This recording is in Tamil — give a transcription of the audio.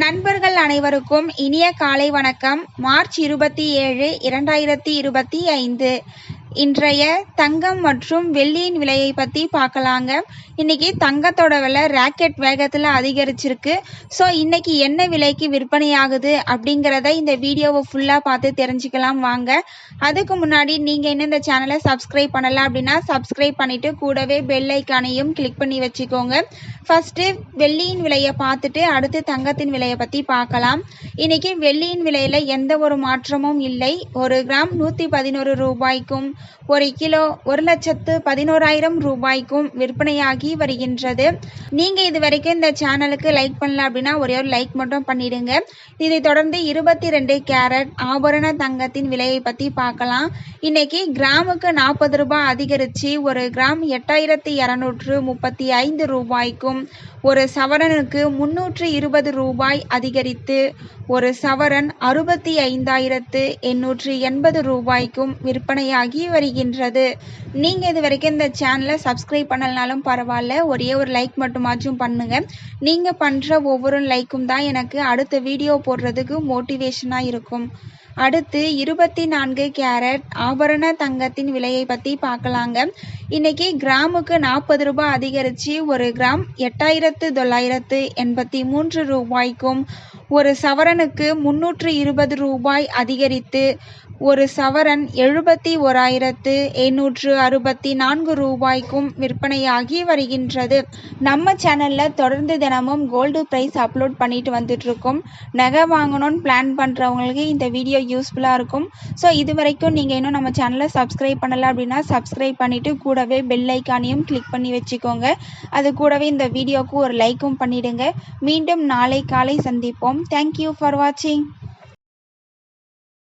நண்பர்கள் அனைவருக்கும் இனிய காலை வணக்கம். மார்ச் 27, 2025 இன்றைய தங்கம் மற்றும் வெள்ளியின் விலையை பற்றி பார்க்கலாங்க. இன்னைக்கு தங்கத்தோட விலை ராக்கெட் வேகத்தில் அதிகரிச்சிருக்கு. ஸோ இன்னைக்கு என்ன விலைக்கு விற்பனை ஆகுது அப்படிங்கிறத இந்த வீடியோவை ஃபுல்லாக பார்த்து தெரிஞ்சுக்கலாம் வாங்க. அதுக்கு முன்னாடி நீங்கள் இன்னும் இந்த சேனலை சப்ஸ்கிரைப் பண்ணலை அப்படின்னா சப்ஸ்கிரைப் பண்ணிவிட்டு கூடவே பெல் ஐக்கானையும் கிளிக் பண்ணி வச்சுக்கோங்க. ஃபஸ்ட்டு வெள்ளியின் விலையை பார்த்துட்டு அடுத்து தங்கத்தின் விலையை பற்றி பார்க்கலாம். இன்னைக்கு வெள்ளியின் விலையில் எந்த ஒரு மாற்றமும் இல்லை. ஒரு கிராம் 111 ரூபாய்க்கும் ஒரு கிலோ 1,11,000 ரூபாய்க்கும் விற்பனையாகி வருகின்றது. நீங்கள் இது வரைக்கும் இந்த சேனலுக்கு லைக் பண்ணல அப்படின்னா ஒரே ஒரு லைக் மட்டும் பண்ணிடுங்க. இதை தொடர்ந்து 22 கேரட் ஆபரண தங்கத்தின் விலையை பற்றி பார்க்கலாம். இன்னைக்கு கிராமுக்கு 40 ரூபாய் அதிகரித்து ஒரு கிராம் 8,235 ரூபாய்க்கும் ஒரு சவரனுக்கு 320 ரூபாய் அதிகரித்து ஒரு சவரன் 65,880 ரூபாய்க்கும் விற்பனையாகி வருகின்றது. நீங்கள் இது வரைக்கும் இந்த சேனலை சப்ஸ்கிரைப் பண்ணலனாலும் பரவாயில்ல, ஒரே ஒரு லைக் மட்டுமாச்சும் பண்ணுங்க. நீங்கள் பண்ணுற ஒவ்வொரு லைக்கும் தான் எனக்கு அடுத்த வீடியோ போடுறதுக்கு மோட்டிவேஷனாக இருக்கும். அடுத்து 24 கேரட் ஆபரண தங்கத்தின் விலையை பற்றி பார்க்கலாங்க. இன்னைக்கு கிராமுக்கு 40 ரூபாய் அதிகரித்து ஒரு கிராம் 8,983 ரூபாய்க்கும் ஒரு சவரனுக்கு 320 ரூபாய் அதிகரித்து ஒரு சவரன் 71,864 ரூபாய்க்கும் விற்பனையாகி வருகின்றது. நம்ம சேனலில் தொடர்ந்து தினமும் கோல்டு ப்ரைஸ் அப்லோட் பண்ணிட்டு வந்துட்டு இருக்கோம். நகை வாங்கணும்னு பிளான் பண்ணுறவங்களுக்கு இந்த வீடியோ யூஸ்ஃபுல்லாக இருக்கும். ஸோ இது வரைக்கும் நீங்கள் இன்னும் நம்ம சேனலை சப்ஸ்கிரைப் பண்ணலை அப்படின்னா சப்ஸ்கிரைப் பண்ணிவிட்டு கூடவே பெல் ஐக்கானையும் கிளிக் பண்ணி வச்சுக்கோங்க. அது கூடவே இந்த வீடியோவுக்கு ஒரு லைக்கும் பண்ணிவிடுங்க. மீண்டும் நாளை காலை சந்திப்போம். தேங்க்யூ ஃபார் வாட்சிங்.